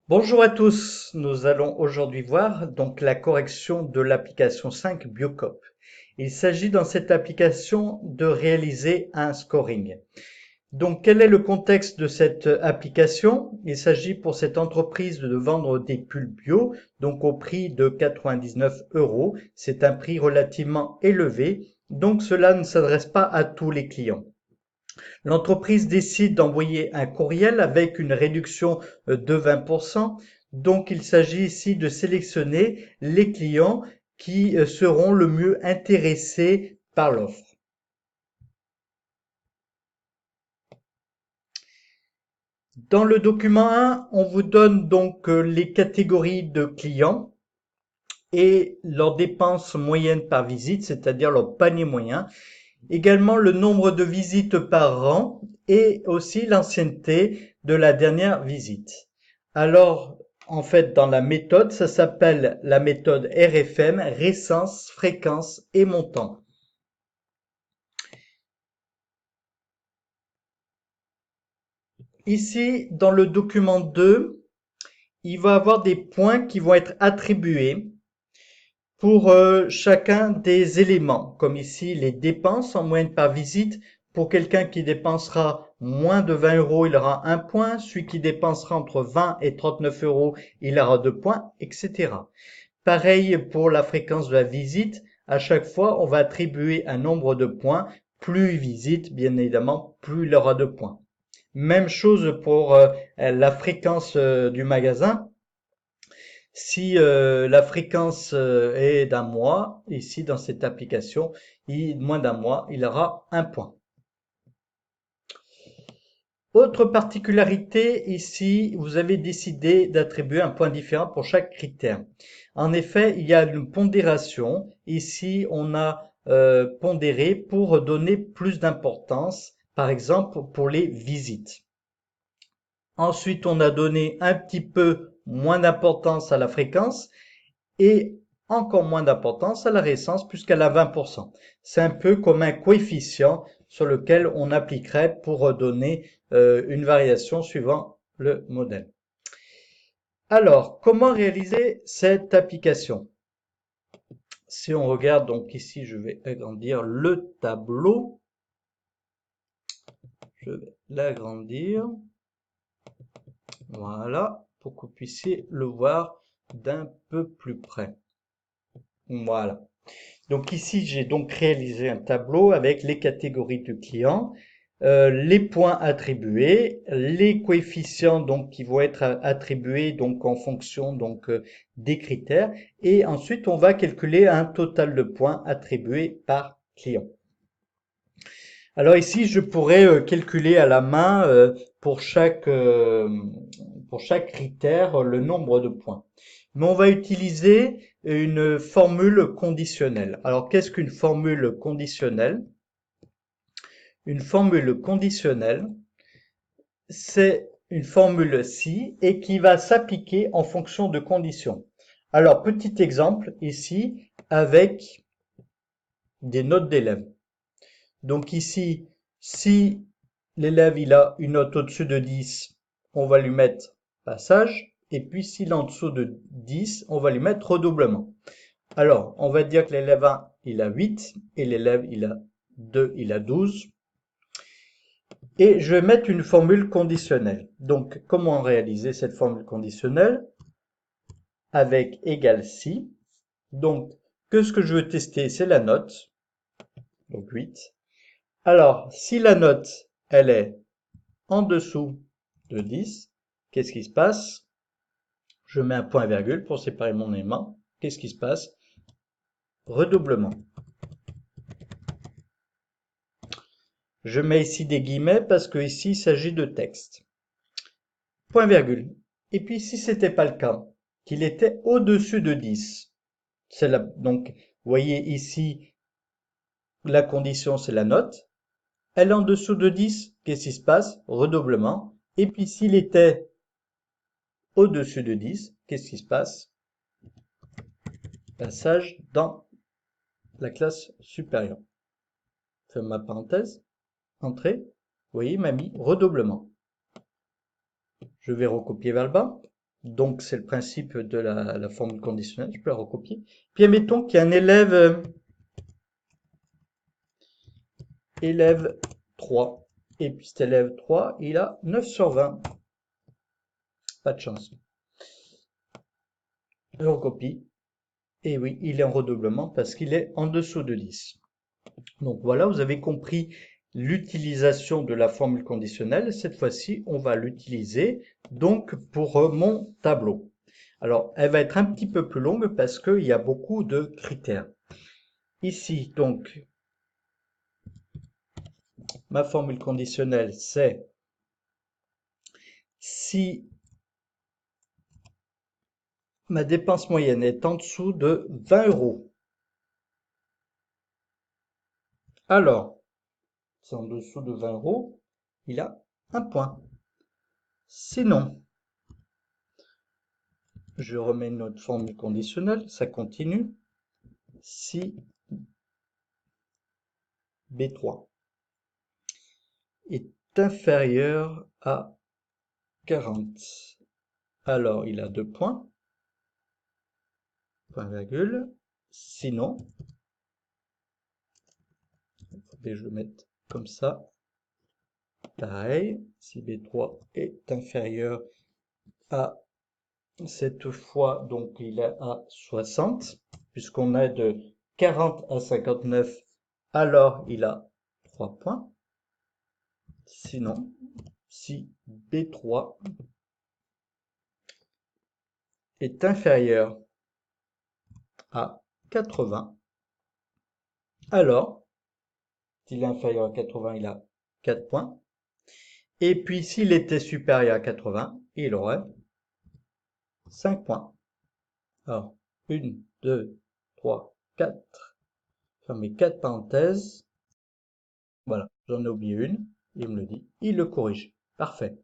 Bonjour à tous, nous allons aujourd'hui voir donc la correction de l'application 5 Biocop. Il s'agit dans cette application de réaliser un scoring. Donc quel est le contexte de cette application? Il s'agit pour cette entreprise de vendre des pulls bio, donc au prix de 99 euros. C'est un prix relativement élevé, donc cela ne s'adresse pas à tous les clients. L'entreprise décide d'envoyer un courriel avec une réduction de 20%. Donc, il s'agit ici de sélectionner les clients qui seront le mieux intéressés par l'offre. Dans le document 1, on vous donne donc les catégories de clients et leurs dépenses moyennes par visite, c'est-à-dire leur panier moyen. Également le nombre de visites par an et aussi l'ancienneté de la dernière visite. Alors, en fait, dans la méthode, ça s'appelle la méthode RFM, récence, fréquence et montant. Ici, dans le document 2, il va y avoir des points qui vont être attribués pour chacun des éléments, comme ici les dépenses en moyenne par visite. Pour quelqu'un qui dépensera moins de 20 euros, il aura un point. Celui qui dépensera entre 20 et 39 euros, il aura 2 points, etc. Pareil pour la fréquence de la visite. À chaque fois, on va attribuer un nombre de points. Plus il visite, bien évidemment, plus il aura de points. Même chose pour la fréquence du magasin. Si la fréquence est d'un mois, ici dans cette application, moins d'un mois, il aura un point. Autre particularité, ici, vous avez décidé d'attribuer un point différent pour chaque critère. En effet, il y a une pondération. Ici, on a pondéré pour donner plus d'importance, par exemple pour les visites. Ensuite, on a donné un petit peu moins d'importance à la fréquence et encore moins d'importance à la récence puisqu'elle a 20%. C'est un peu comme un coefficient sur lequel on appliquerait pour donner une variation suivant le modèle. Alors, comment réaliser cette application? Si on regarde, donc ici, je vais agrandir le tableau. Je vais l'agrandir. Voilà, pour que vous puissiez le voir d'un peu plus près. Voilà. Donc ici, j'ai donc réalisé un tableau avec les catégories du client, les points attribués, les coefficients donc qui vont être attribués donc en fonction donc des critères, et ensuite on va calculer un total de points attribués par client. Alors ici, je pourrais calculer à la main pour chaque critère le nombre de points. Mais on va utiliser une formule conditionnelle. Alors qu'est-ce qu'une formule conditionnelle? Une formule conditionnelle, c'est une formule si et qui va s'appliquer en fonction de conditions. Alors petit exemple ici avec des notes d'élèves. Donc ici, si l'élève il a une note au-dessus de 10, on va lui mettre passage. Et puis s'il est en dessous de 10, on va lui mettre redoublement. Alors, on va dire que l'élève 1, il a 8 et l'élève il a 2, il a 12. Et je vais mettre une formule conditionnelle. Donc, comment réaliser cette formule conditionnelle? Avec égal si. Donc, que ce que je veux tester, c'est la note. Donc 8. Alors, si la note, elle est en dessous de 10, qu'est-ce qui se passe? Je mets un point virgule pour séparer mon élément. Qu'est-ce qui se passe? Redoublement. Je mets ici des guillemets parce que ici il s'agit de texte. Point virgule. Et puis si c'était pas le cas, qu'il était au-dessus de 10, donc vous voyez ici la condition c'est la note. Elle est en dessous de 10, qu'est-ce qui se passe? Redoublement. Et puis s'il était au-dessus de 10, qu'est-ce qui se passe? Passage dans la classe supérieure. Ferme ma parenthèse. Entrée. Vous voyez, il m'a mis redoublement. Je vais recopier vers le bas. Donc, c'est le principe de la formule conditionnelle. Je peux la recopier. Puis, admettons qu'il y a un élève 3. Et puis, cet élève 3, il a 9 sur 20. Pas de chance. Je recopie. Et oui, il est en redoublement parce qu'il est en dessous de 10. Donc voilà, vous avez compris l'utilisation de la formule conditionnelle. Cette fois-ci, on va l'utiliser donc pour mon tableau. Alors, elle va être un petit peu plus longue parce qu'il y a beaucoup de critères. Ici, donc, ma formule conditionnelle, c'est si ma dépense moyenne est en dessous de 20 euros, alors, c'est en dessous de 20 euros, il a un point. Sinon, je remets notre formule conditionnelle, ça continue. Si B3 est inférieur à 40, alors il a 2 points, point virgule. Sinon, il faudrait que je le mette comme ça. Pareil, si B3 est inférieur à cette fois, donc il est à 60, puisqu'on est de 40 à 59, alors il a 3 points. Sinon, si B3 est inférieur à 80, alors, s'il est inférieur à 80, il a 4 points. Et puis, s'il était supérieur à 80, il aurait 5 points. Alors, 1, 2, 3, 4. Fermez 4 parenthèses. Voilà, j'en ai oublié une. Il me le dit. Il le corrige. Parfait.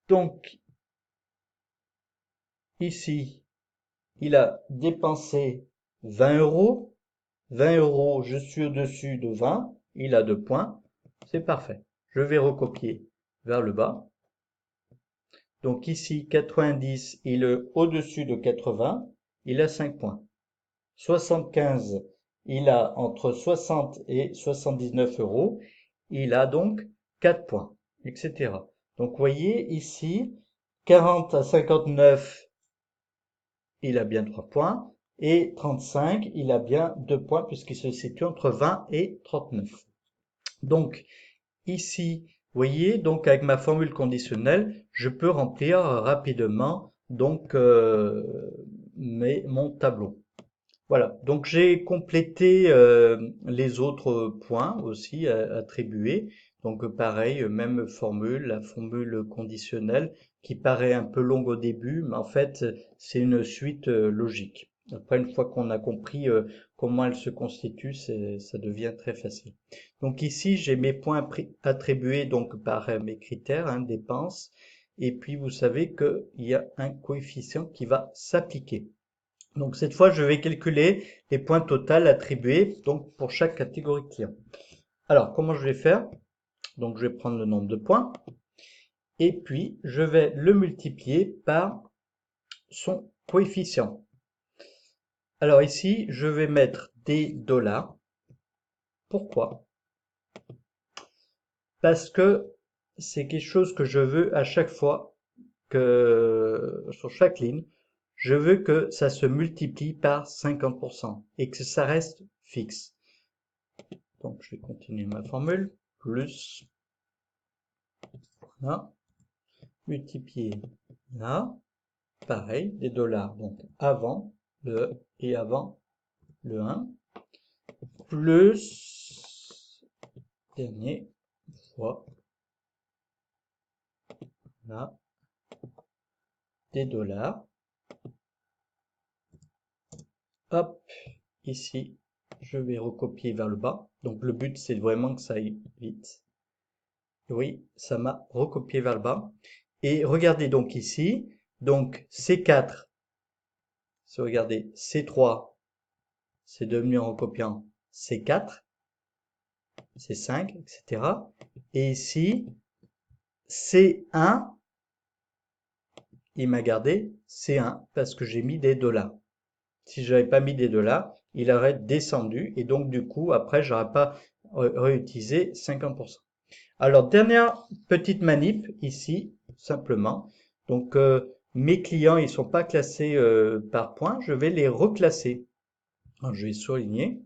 Donc, ici, il a dépensé 20 euros. 20 euros, je suis au-dessus de 20. Il a 2 points. C'est parfait. Je vais recopier vers le bas. Donc ici, 90, il est au-dessus de 80. Il a 5 points. 75, il a entre 60 et 79 euros. Il a donc 4 points, etc. Donc, vous voyez ici, 40 à 59, il a bien 3 points. Et 35, il a bien 2 points puisqu'il se situe entre 20 et 39. Donc, ici, vous voyez, donc avec ma formule conditionnelle, je peux remplir rapidement donc mon tableau. Voilà, donc j'ai complété les autres points aussi attribués. Donc pareil, même formule, la formule conditionnelle qui paraît un peu longue au début, mais en fait c'est une suite logique. Après, une fois qu'on a compris comment elle se constitue, ça devient très facile. Donc ici, j'ai mes points attribués donc par mes critères, hein, dépenses, et puis vous savez qu'il y a un coefficient qui va s'appliquer. Donc cette fois, je vais calculer les points totaux attribués donc pour chaque catégorie client. Alors, comment je vais faire? Donc je vais prendre le nombre de points et puis je vais le multiplier par son coefficient. Alors ici, je vais mettre des dollars. Pourquoi? Parce que c'est quelque chose que je veux à chaque fois que sur chaque ligne, je veux que ça se multiplie par 50% et que ça reste fixe. Donc, je vais continuer ma formule. Plus, là, multiplier là. Pareil, des dollars. Donc, avant le et avant le 1. Plus, dernier fois, là, des dollars. Hop, ici, je vais recopier vers le bas. Donc, le but, c'est vraiment que ça aille vite. Oui, ça m'a recopié vers le bas. Et regardez donc ici, donc C4, si vous regardez C3, c'est devenu en recopiant C4, C5, etc. Et ici, C1, il m'a gardé C1 parce que j'ai mis des $. Si j'avais pas mis des $, il aurait descendu et donc du coup, après, j'aurais pas réutilisé 50%. Alors, dernière petite manip ici, simplement. Donc, mes clients, ils sont pas classés par points. Je vais les reclasser. Alors, je vais souligner.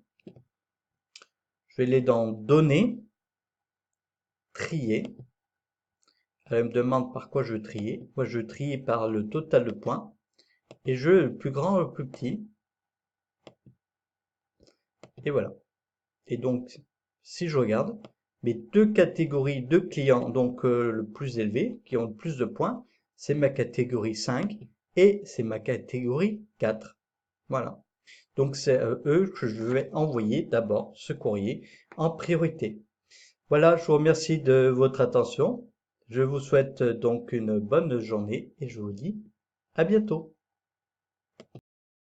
Je vais aller dans Données, Trier. Elle me demande par quoi je veux trier. Moi, je veux trier par le total de points. Et je veux le plus grand, le plus petit. Et voilà. Et donc, si je regarde, mes deux catégories de clients, donc le plus élevé, qui ont le plus de points, c'est ma catégorie 5 et c'est ma catégorie 4. Voilà. Donc, c'est eux que je vais envoyer d'abord ce courrier en priorité. Voilà, je vous remercie de votre attention. Je vous souhaite donc une bonne journée et je vous dis à bientôt.